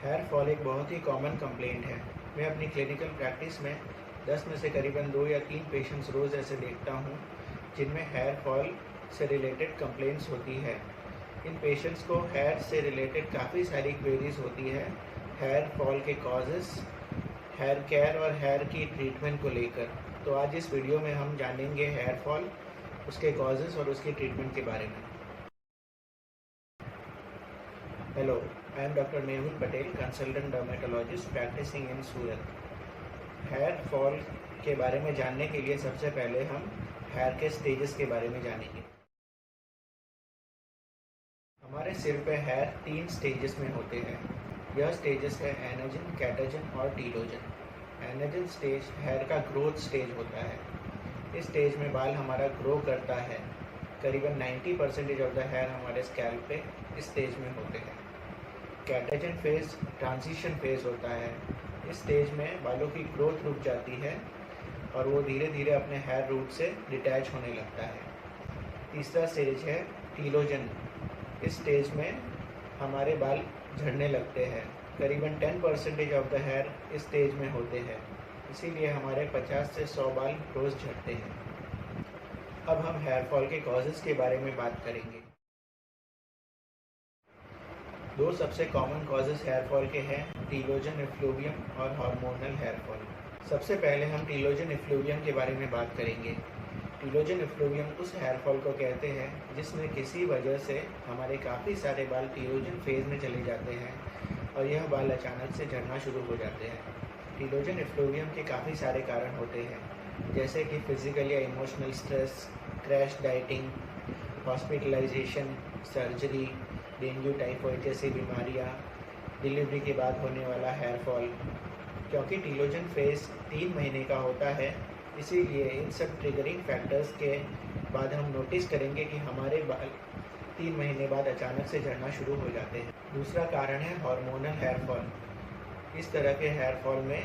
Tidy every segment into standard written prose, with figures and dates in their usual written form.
Hair fall एक बहुत ही common complaint है। मैं अपनी क्लिनिकल प्रैक्टिस में 10 में से करीबन 2 या 3 पेशेंट्स रोज़ ऐसे देखता हूँ जिनमें हेयर फॉल से रिलेटेड कंप्लेंट्स होती है। इन पेशेंट्स को हेयर से रिलेटेड काफ़ी सारी क्वेरीज होती है हेयर फॉल के कॉजेस, हेयर केयर और हेयर की ट्रीटमेंट को लेकर। तो आज इस वीडियो में हम जानेंगे हेयर फॉल, उसके कॉजेस और उसकी ट्रीटमेंट के बारे में। Hello, I am Dr. Mehul Patel, consultant dermatologist practicing in Surat. Hair fall के बारे में जानने के लिए सबसे पहले हम हेयर के स्टेजेस के बारे में जानेंगे। हमारे सिर पे हेयर 3 स्टेजेस में होते हैं। यह स्टेजेस है एनाजन, कैटाजन और टीलोजन। एनाजन स्टेज हेयर का ग्रोथ स्टेज होता है। इस स्टेज में बाल हमारा ग्रो करता है। करीबन 90% ऑफ द हेयर हमारे स्कैल्प पे इस स्टेज में होते हैं। कैटाजन फेज ट्रांजिशन फेज होता है। इस स्टेज में बालों की ग्रोथ रुक जाती है और वो धीरे धीरे अपने हेयर रूट से डिटैच होने लगता है। तीसरा स्टेज है टीलोजन। इस स्टेज में हमारे बाल झड़ने लगते हैं। करीबन 10% ऑफ द हेयर इस स्टेज में होते हैं, इसीलिए हमारे 50 से 100 बाल रोज़ झड़ते हैं। अब हम हेयर फॉल के कॉजेज़ के बारे में बात करेंगे। 2 सबसे कॉमन कॉजेज़ हेयर फॉल के हैं, टीलोजन इफ्लूवियम और हार्मोनल हेयर फॉल। सबसे पहले हम टीलोजन इफ्लूवियम के बारे में बात करेंगे। टीलोजन इफ्लूवियम उस हेयर फॉल को कहते हैं जिसमें किसी वजह से हमारे काफ़ी सारे बाल टीलोजन फेज में चले जाते हैं और यह बाल अचानक से झड़ना शुरू हो जाते हैं। टीलोजन इफ्लूवियम के काफ़ी सारे कारण होते हैं, जैसे कि फिज़िकल या emotional stress, crash dieting, hospitalisation, surgery, dengue, typhoid जैसी बीमारियाँ, डिलीवरी के बाद होने वाला हेयर फॉल। क्योंकि टीलोजन फेज 3 महीने का होता है, इसीलिए इन सब ट्रिगरिंग फैक्टर्स के बाद हम नोटिस करेंगे कि हमारे बाल 3 महीने बाद अचानक से झड़ना शुरू हो जाते हैं। दूसरा कारण है हार्मोनल हेयर फॉल। इस तरह के हेयर फॉल में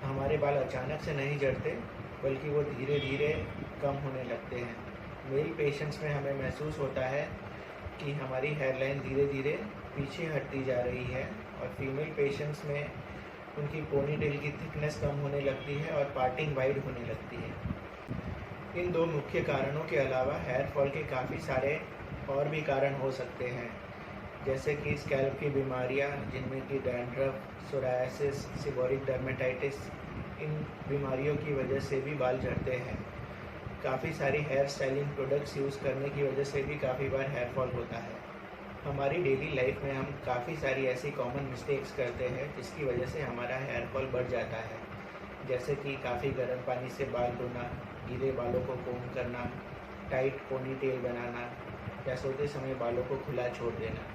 हमारे बाल अचानक से नहीं झड़ते, बल्कि वो धीरे धीरे कम होने लगते हैं। मेल पेशेंट्स में हमें महसूस होता है कि हमारी हेयरलाइन धीरे धीरे पीछे हटती जा रही है और फीमेल पेशेंट्स में उनकी पोनीटेल की थिकनेस कम होने लगती है और पार्टिंग वाइड होने लगती है। इन 2 मुख्य कारणों के अलावा हेयर फॉल के काफ़ी सारे और भी कारण हो सकते हैं, जैसे कि स्कैल्प की बीमारियां, जिनमें कि डैंड्रफ, सोरायसिस, सीबोरिक डर्मेटाइटिस। इन बीमारियों की वजह से भी बाल झड़ते हैं। काफ़ी सारी हेयर स्टाइलिंग प्रोडक्ट्स यूज़ करने की वजह से भी काफ़ी बार हेयर फॉल होता है। हमारी डेली लाइफ में हम काफ़ी सारी ऐसी कॉमन मिस्टेक्स करते हैं जिसकी वजह से हमारा हेयर फॉल बढ़ जाता है, जैसे कि काफ़ी गर्म पानी से बाल धोना, गीले बालों को कोम करना, टाइट पोनी टेल बनाना या सोते समय बालों को खुला छोड़ देना।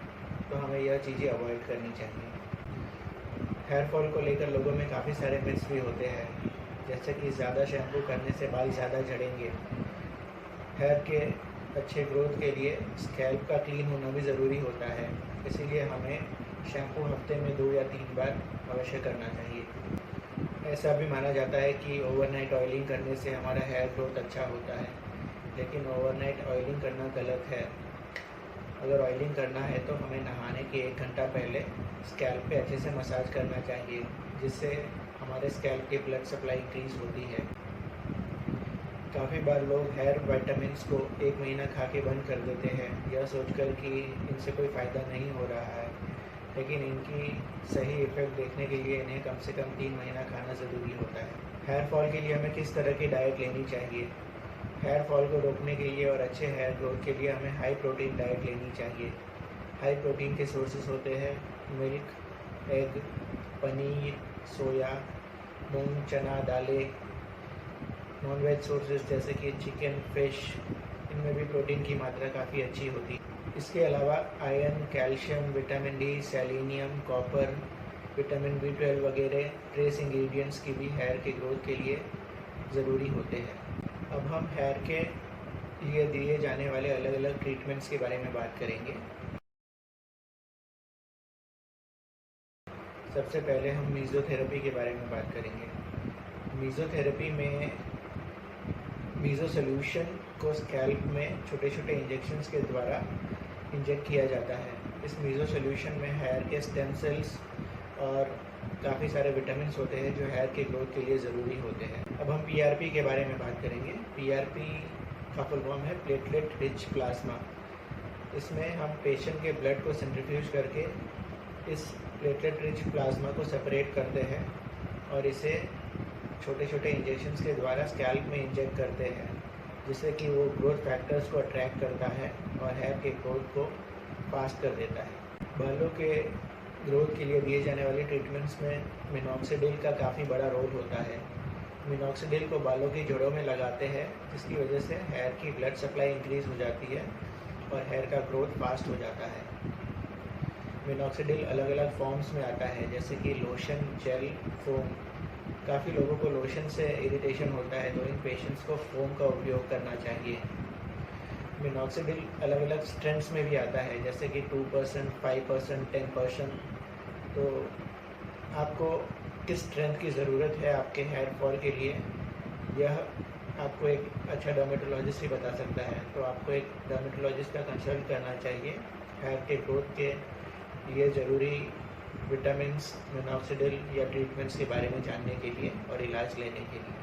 तो हमें यह चीज़ें अवॉइड करनी चाहिए। हेयर फॉल को लेकर लोगों में काफ़ी सारे मिथ्स भी होते हैं, जैसे कि ज़्यादा शैम्पू करने से बाल ज़्यादा झड़ेंगे। हेयर के अच्छे ग्रोथ के लिए स्कैल्प का क्लीन होना भी ज़रूरी होता है, इसीलिए हमें शैम्पू हफ्ते में 2 या 3 बार अवश्य करना चाहिए। ऐसा भी माना जाता है कि ओवरनाइट ऑयलिंग करने से हमारा हेयर ग्रोथ अच्छा होता है, लेकिन ओवरनाइट ऑयलिंग करना गलत है। अगर ऑयलिंग करना है तो हमें नहाने के 1 घंटा पहले स्कैल्प पे अच्छे से मसाज करना चाहिए, जिससे हमारे स्कैल्प की ब्लड सप्लाई इंक्रीज़ होती है। काफ़ी बार लोग हेयर विटामिन्स को 1 महीना खा के बंद कर देते हैं, यह सोचकर कि इनसे कोई फ़ायदा नहीं हो रहा है, लेकिन इनकी सही इफ़ेक्ट देखने के लिए इन्हें कम से कम 3 महीना खाना ज़रूरी होता है। हेयर फॉल के लिए हमें किस तरह की डाइट लेनी चाहिए? हेयर फॉल को रोकने के लिए और अच्छे हेयर ग्रोथ के लिए हमें हाई प्रोटीन डाइट लेनी चाहिए। हाई प्रोटीन के सोर्सेज होते हैं मिल्क, एग, पनीर, सोया, मूंग, चना, दालें। नॉन-वेज सोर्सेज जैसे कि चिकन, फिश, इनमें भी प्रोटीन की मात्रा काफ़ी अच्छी होती है। इसके अलावा iron, calcium, vitamin D, selenium, copper, vitamin B12 वगैरह ट्रेस इंग्रेडिएंट्स की भी हेयर के ग्रोथ के लिए ज़रूरी होते हैं। अब हम हेयर के लिए दिए जाने वाले अलग अलग ट्रीटमेंट्स के बारे में बात करेंगे। सबसे पहले हम मीज़ोथेरेपी के बारे में बात करेंगे। मीज़ोथेरेपी में मीज़ो सोल्यूशन को स्कैल्प में छोटे छोटे इंजेक्शंस के द्वारा इंजेक्ट किया जाता है। इस मीज़ो सोल्यूशन में हेयर के स्टेम सेल्स और काफ़ी सारे विटामिन होते हैं जो हेयर के ग्रोथ के लिए ज़रूरी होते हैं। अब हम पीआरपी के बारे में बात करेंगे। पीआरपी का फुल फॉर्म है प्लेटलेट रिच प्लाज्मा। इसमें हम पेशेंट के ब्लड को सेंट्रीफ्यूज करके इस प्लेटलेट रिच प्लाज्मा को सेपरेट करते हैं और इसे छोटे छोटे इंजेक्शंस के द्वारा स्कैल्प में इंजेक्ट करते हैं, जिससे कि वो ग्रोथ फैक्टर्स को अट्रैक्ट करता है और हेयर के ग्रोथ को फास्ट कर देता है। बालों के ग्रोथ के लिए दिए जाने वाले ट्रीटमेंट्स में मिनॉक्सिडिल का काफ़ी बड़ा रोल होता है। मिनॉक्सिडिल को बालों की जड़ों में लगाते हैं, जिसकी वजह से हेयर की ब्लड सप्लाई इंक्रीज़ हो जाती है और हेयर का ग्रोथ फास्ट हो जाता है। मिनॉक्सिडिल अलग अलग फॉर्म्स में आता है, जैसे कि लोशन, जेल, फोम। काफ़ी लोगों को लोशन से इरिटेशन होता है, तो इन पेशेंट्स को फोम का उपयोग करना चाहिए। मिनॉक्सिडिल अलग अलग स्ट्रेंथ्स में भी आता है, जैसे कि 2%, 5%, 10%। तो आपको किस स्ट्रेंथ की ज़रूरत है आपके हेयर फॉल के लिए, यह आपको एक अच्छा डर्मेटोलॉजिस्ट ही बता सकता है। तो आपको एक डर्मेटोलॉजिस्ट का कंसल्ट करना चाहिए हेयर के ग्रोथ के लिए ज़रूरी विटामिन्स, मिनॉक्सिडिल या ट्रीटमेंट्स के बारे में जानने के लिए और इलाज लेने के लिए।